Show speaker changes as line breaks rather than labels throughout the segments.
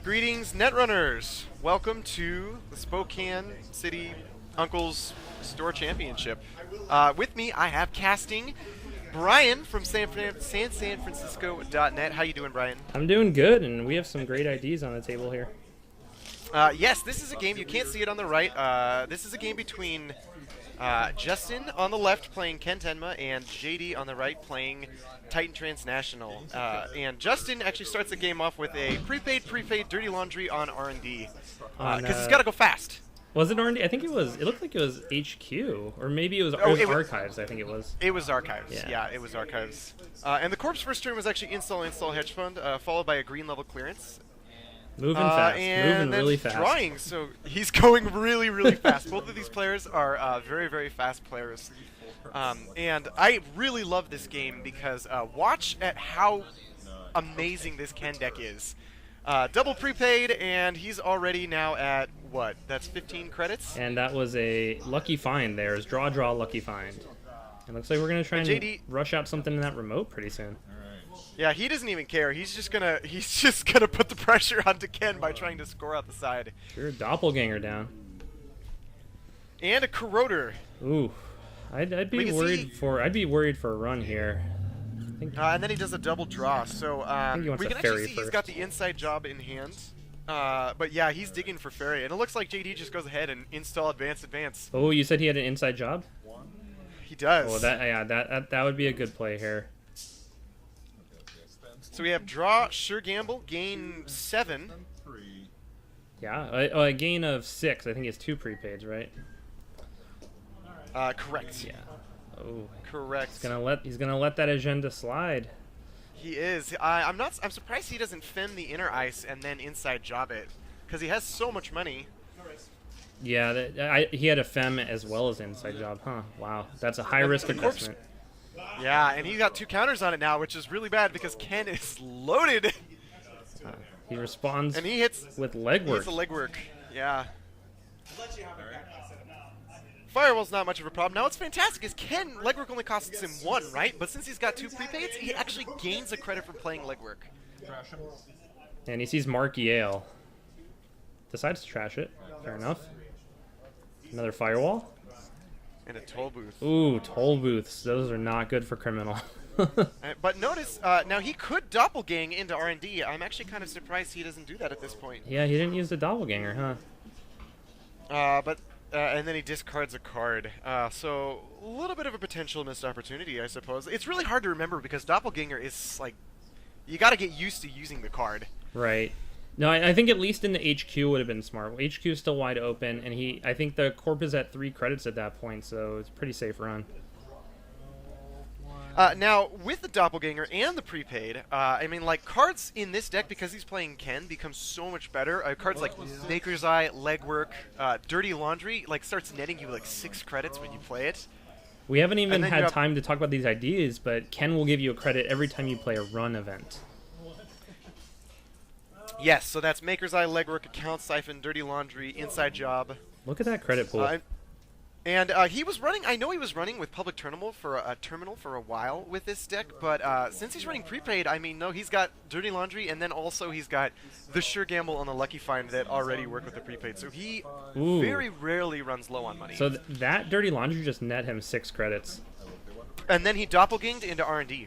Greetings, Netrunners! Welcome to the Spokane City Uncle's Store Championship. With me, I have casting Brian from San Francisco.net. How you doing, Brian?
I'm doing good, and we have some great IDs on the table here.
Yes, this is a game. You can't see it on the right. This is a game between Justin on the left playing Ken Tenma and JD on the right playing Titan Transnational. And Justin actually starts the game off with a prepaid Dirty Laundry on R&D. Because it's got to go fast.
Was it R&D? I think it was. It looked like it was HQ, or maybe it was, Archives. I think it was.
It was Archives.
Yeah,
yeah it was Archives. And the Corp's first turn was actually install hedge fund, followed by a green level clearance.
Moving fast,
and
moving really fast.
Drawing, so he's going really, really fast. Both of these players are very, very fast players. And I really love this game because watch at how amazing this Ken deck is. Double prepaid, and he's already now at, what, that's 15 credits?
And that was a lucky find there. Is draw, lucky find. It looks like we're going to try and
JD
rush out something in that remote pretty soon.
Yeah, he doesn't even care. He's just gonna put the pressure onto Ken by trying to score out the side.
Sure, doppelganger down.
And a corroder.
Ooh, I'd be worried for a run here.
And then he does a double draw. So we can actually see he's got the inside job in hand. But yeah, he's digging for fairy, and it looks like JD just goes ahead and install advance.
Oh, you said he had an inside job?
He does.
Oh, that would be a good play here.
So we have draw, sure gamble, gain 7.
Yeah, a gain of 6. I think it's 2 prepaids, right?
Correct.
Yeah. Oh.
Correct.
He's gonna let that agenda slide.
He is. I'm surprised he doesn't fem the inner ice and then inside job it, because he has so much money.
Yeah, he had a fem as well as inside job, huh? Wow, that's a high risk investment.
Yeah, and he got 2 counters on it now, which is really bad because Ken is loaded.
He responds
and he hits
with legwork.
He hits the legwork. Yeah. Firewall's not much of a problem. Now what's fantastic is Ken, legwork only costs him 1, right? But since he's got 2 prepaids, he actually gains a credit from playing legwork.
And he sees Mark Yale. Decides to trash it. Fair enough. Another firewall.
And a toll booth.
Ooh, toll booths. Those are not good for criminal.
But notice, now he could doppelgang into R&D. I'm actually kind of surprised he doesn't do that at this point.
Yeah, he didn't use the doppelganger, huh?
And then he discards a card. So a little bit of a potential missed opportunity, I suppose. It's really hard to remember because doppelganger is like, you got to get used to using the card.
Right. No, I think at least in the HQ would have been smart. HQ is still wide open, and I think the Corp is at 3 credits at that point, so it's a pretty safe run.
Now, with the Doppelganger and the prepaid, I mean, like, cards in this deck, because he's playing Ken, become so much better. Cards like Maker's Eye, Legwork, Dirty Laundry, like, starts netting you, like, 6 credits when you play it.
We haven't even had time to talk about these ideas, but Ken will give you a credit every time you play a run event.
Yes, so that's Maker's Eye, Legwork, Account Siphon, Dirty Laundry, Inside Job.
Look at that credit pool.
And he was running, I know he was running with Public Terminal for a while with this deck, but since he's running prepaid, I mean, no, he's got Dirty Laundry, and then also he's got the Sure Gamble and the Lucky Find that already work with the prepaid, so he very rarely runs low on money.
So that Dirty Laundry just net him 6 credits.
And then he doppelganged into R&D.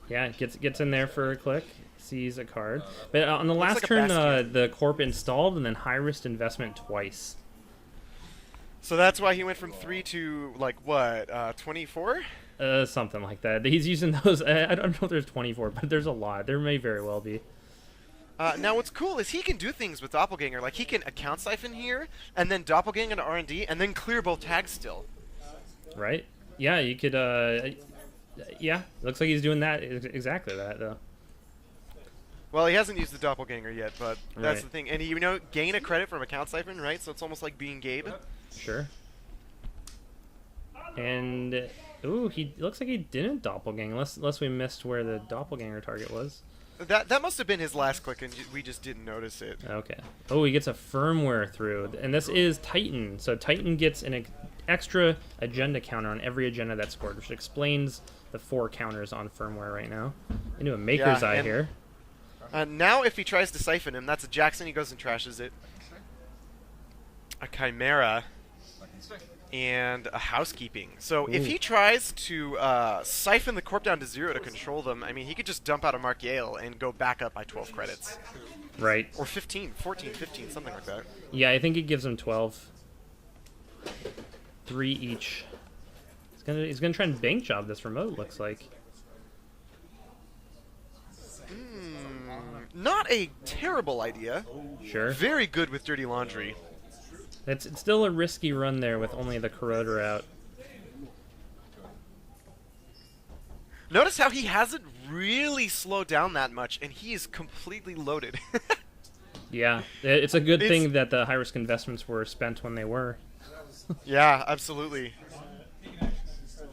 Yeah, gets in there for a click. Sees a card, but on the last turn, the Corp installed and then high-risk investment twice.
So that's why he went from 3 to, like, what, 24?
Something like that. He's using those. I don't know if there's 24, but there's a lot. There may very well be.
Now what's cool is he can do things with Doppelganger. Like, he can Account Siphon here, and then Doppelganger into R&D, and then clear both tags still.
Right? Yeah, you could, yeah, looks like he's doing that, exactly that, though.
Well, he hasn't used the Doppelganger yet, but that's the thing. And you know, gain a credit from Account Siphon, right? So it's almost like being Gabe.
Sure. And ooh, he looks like he didn't doppelgang, unless we missed where the doppelganger target was.
That must have been his last click, and we just didn't notice it.
Okay. Oh, he gets a firmware through, and this is Titan. So Titan gets an extra agenda counter on every agenda that's scored, which explains the 4 counters on firmware right now. Into a Maker's Eye here.
Now if he tries to siphon him, that's a Jackson. He goes and trashes it. A Chimera. And a Housekeeping. So if he tries to siphon the Corp down to 0 to control them, I mean, he could just dump out a Mark Yale and go back up by 12 credits.
Right.
Or 15, 14, 15, something like that.
Yeah, I think it gives him 12. 3 each. He's gonna try and bank job this remote, looks like.
Not a terrible idea.
Sure.
Very good with Dirty Laundry.
It's still a risky run there with only the Corroder out.
Notice how he hasn't really slowed down that much, and he is completely loaded.
Yeah, it's a good thing that the high-risk investments were spent when they were.
Yeah, absolutely.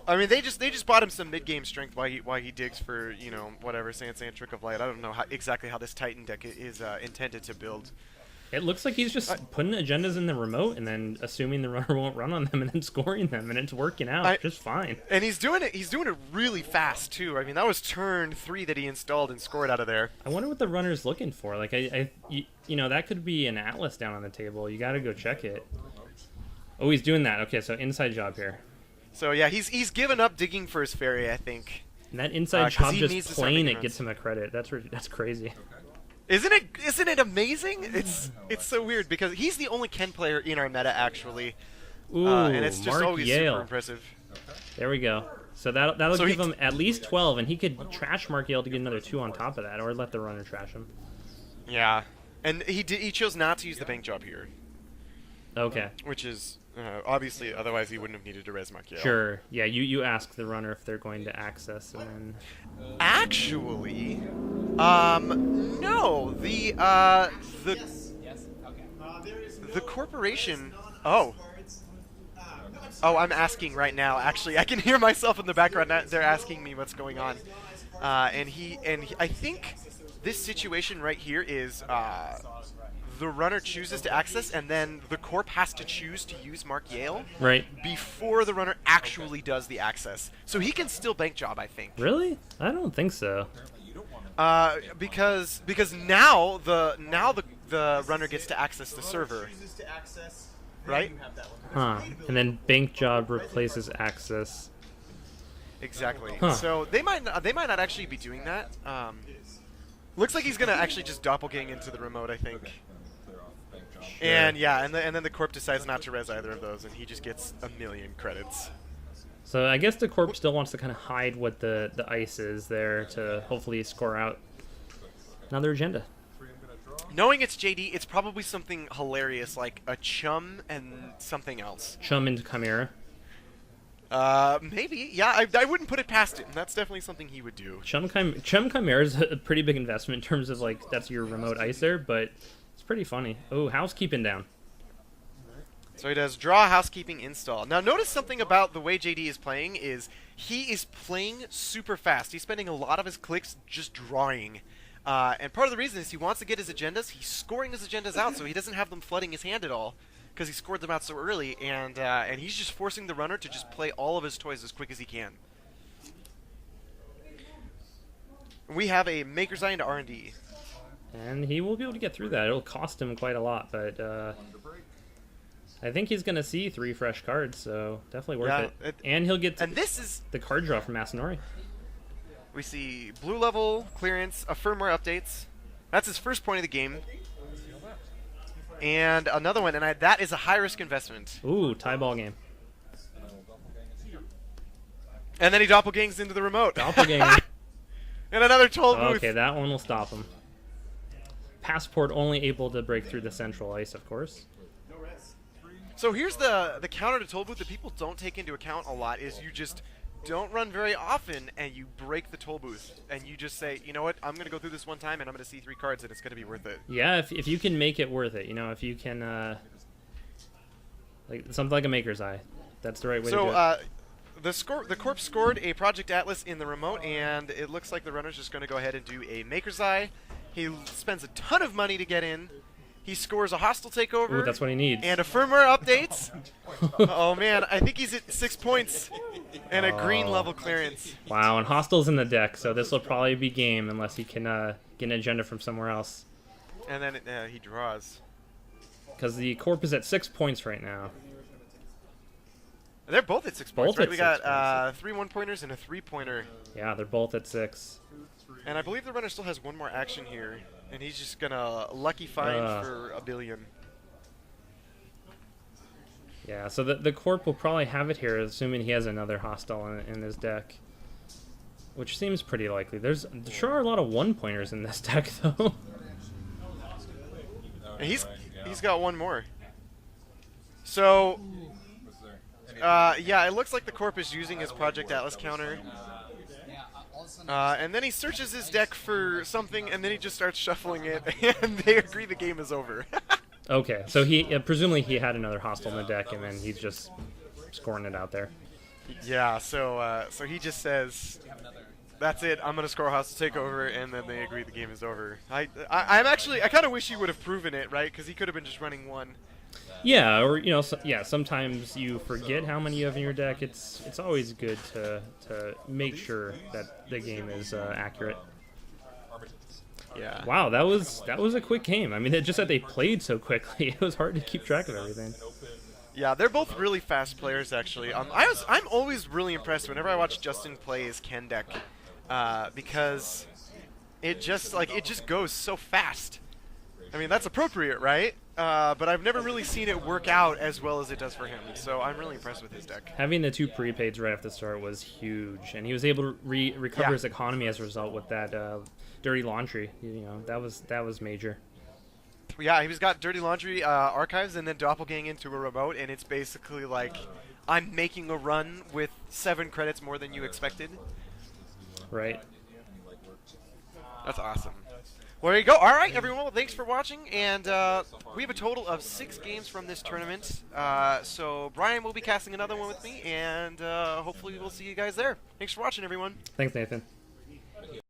I mean, they just bought him some mid-game strength while he digs for, you know, whatever, Sand Trick of Light. I don't know exactly how this Titan deck is intended to build.
It looks like he's just putting agendas in the remote and then assuming the runner won't run on them and then scoring them, and it's working out just fine.
And he's doing it really fast too. I mean, that was turn 3 that he installed and scored out of there.
I wonder what the runner's looking for. Like, you know, that could be an Atlas down on the table. You got to go check it. Oh, he's doing that. Okay, so inside job here.
So yeah, he's given up digging for his fairy, I think.
And that inside job just playing it gets him a credit. That's crazy.
Isn't it amazing? It's so weird because he's the only Ken player in our meta actually.
Ooh,
and it's just
Mark
always
Yale.
super impressive.
There we go. So that'll give him at least 12, and he could trash Mark Yale to get another 2 on top of that, or let the runner trash him.
Yeah, and he chose not to use the bank job here.
Okay.
Which is obviously, otherwise he wouldn't have needed to res Mark Yale.
Sure. Yeah, you ask the runner if they're going to access, and then...
Actually, no. The corporation... Oh, I'm asking right now. Actually, I can hear myself in the background. They're asking me what's going on. And I think this situation right here is the runner chooses to access, and then the corp has to choose to use Mark Yale before the runner actually does the access. So he can still bank job, I think.
Really? I don't think so.
Because now the runner gets to access the server. Right?
Huh. And then bank job replaces access.
Exactly.
Huh.
So they might not actually be doing that. Looks like he's gonna actually just doppelgang into the remote, I think. Sure. And yeah, and then the corp decides not to res either of those, and he just gets a million credits.
So I guess the corp still wants to kind of hide what the ice is there to hopefully score out another agenda.
Knowing it's JD, it's probably something hilarious like a chum and something else.
Chum into Chimera.
Maybe. Yeah, I wouldn't put it past him. That's definitely something he would do.
Chum Chimera is a pretty big investment in terms of, like, that's your remote ice there, but it's pretty funny. Oh, housekeeping down.
So he does draw, housekeeping, install. Now notice something about the way JD is playing is he is playing super fast. He's spending a lot of his clicks just drawing. And part of the reason is he wants to get his agendas. He's scoring his agendas out so he doesn't have them flooding his hand at all, because he scored them out so early, and he's just forcing the runner to just play all of his toys as quick as he can. We have a Maker's Eye into R&D.
And he will be able to get through that. It'll cost him quite a lot, but I think he's going to see 3 fresh cards, so definitely worth it. And he'll get the card draw from Masanori.
We see blue level, clearance, firmware updates. That's his first point of the game. And another one, and that is a high-risk investment.
Ooh, tie ball game.
And then he doppelgangs into the remote.
Doppelganger.
And another toll booth.
Okay, that one will stop him. Passport only able to break through the central ice, of course.
So here's the counter to toll booth that people don't take into account a lot is you just don't run very often and you break the toll booth and you just say, you know what, I'm going to go through this one time and I'm going to see 3 cards and it's going to be worth it.
Yeah, if you can make it worth it, you know, if you can, like something like a Maker's Eye, that's the right way to do it.
The corp scored a Project Atlas in the remote, and it looks like the runner's just going to go ahead and do a Maker's Eye. He spends a ton of money to get in. He scores a hostile takeover.
Ooh, that's what he needs.
And a firmware updates. Oh man, I think he's at 6 points and a green level clearance.
Wow, and hostile's in the deck, so this will probably be game unless he can get an agenda from somewhere else.
And then he draws.
Because the Corp is at 6 points right now.
They're both at 6 points, right? We got 3 1-pointers and a 3-pointer.
Yeah, they're both at 6.
And I believe the runner still has one more action here. And he's just going to lucky find for a billion.
Yeah, so the Corp will probably have it here, assuming he has another hostile in his deck. Which seems pretty likely. There sure are a lot of 1-pointers in this deck, though.
And he's got one more. So, yeah, it looks like the Corp is using his Project Atlas counter. And then he searches his deck for something, and then he just starts shuffling it, and they agree the game is over.
Okay, so he presumably he had another hostile in the deck, and then he's just scoring it out there.
Yeah, so he just says, "That's it. I'm gonna score a hostile takeover," and then they agree the game is over. I kind of wish he would have proven it, right? Because he could have been just running one.
Yeah, or sometimes you forget how many you have in your deck. It's always good to make sure that the game is accurate.
Yeah.
Wow, that was a quick game. I mean, it just that they played so quickly. It was hard to keep track of everything.
Yeah, they're both really fast players, actually. I'm always really impressed whenever I watch Justin play his Ken deck, because it just goes so fast. I mean, that's appropriate, right? But I've never really seen it work out as well as it does for him, so I'm really impressed with his deck.
Having the 2 prepaids right off the start was huge, and he was able to recover his economy as a result with that Dirty Laundry. That was major.
Yeah, he's got Dirty Laundry archives and then Doppelgang into a remote, and it's basically like I'm making a run with 7 credits more than you expected.
Right.
That's awesome. Well, there you go. All right, everyone. Well, thanks for watching, and we have a total of 6 games from this tournament. So Brian will be casting another one with me, and hopefully we'll see you guys there. Thanks for watching, everyone.
Thanks, Nathan.